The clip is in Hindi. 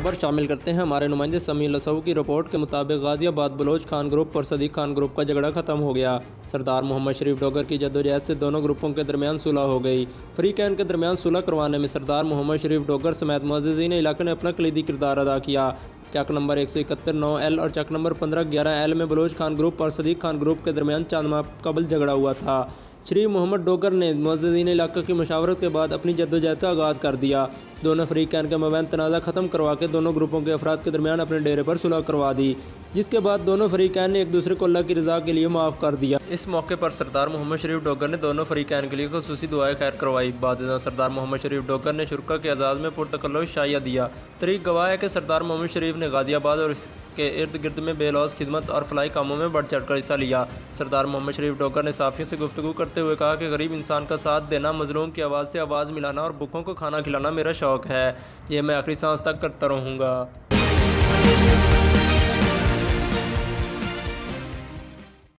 खबर शामिल करते हैं। हमारे नुमाइंदे समी लसऊ की रिपोर्ट के मुताबिक गाजियाबाद बलोच खान ग्रुप और सदीक खान ग्रुप का झगड़ा खत्म हो गया। सरदार मोहम्मद शरीफ डोगर की जद्दोजहद से दोनों ग्रुपों के दरमियान सुलह हो गई। फ्रीकैन के दरमियान सुलह करवाने में सरदार मोहम्मद शरीफ डोगर समेत मुअज़्ज़िज़ीन इलाके ने अपना कलीदी किरदार अदा किया। चक नंबर 171-9L और चक नंबर 15-11L में बलोच खान ग्रुप और सदीक खान ग्रुप के दरमियान चंद माह कबल झगड़ा हुआ था। शरीफ मोहम्मद डोगर ने मुअज़्ज़िज़ीन इलाके की मशावरत के बाद अपनी जद्दोजहद का आगाज़ कर दिया। दोनों फ्रीकैन के मबैन तनाज़ा ख़त्म करवा के दोनों ग्रुपों के अफराद के दरमियान अपने डेरे पर सुलह करवा दी, जिसके बाद दोनों फ्रीकैन ने एक दूसरे को अल्लाह की रज़ा के लिए माफ़ कर दिया। इस मौके पर सरदार मोहम्मद शरीफ डोगर ने दोनों फ्रीकैन के लिए खुसूसी दुआएं खैर करवाई। बाद सरदार मोहम्मद शरीफ डोगर ने शुरका के एजाज़ में पुरतकल्लुफ़ शाइया दिया। तरीक़ गवाह है कि सरदार मोहम्मद शरीफ ने गाजियाबाद और इसके इर्द गिर्द में बेलौस खिदमत और फलाही कामों में बढ़ चढ़ कर हिस्सा लिया। सरदार मोहम्मद शरीफ डोगर ने साफ़ियों से गुफ्तगू करते हुए कहा कि गरीब इंसान का साथ देना, मज़लूम की आवाज़ से आवाज़ मिलाना और भूखों को खाना खिलाना मेरा शौक़ है। ये मैं आखिरी सांस तक करता रहूँगा।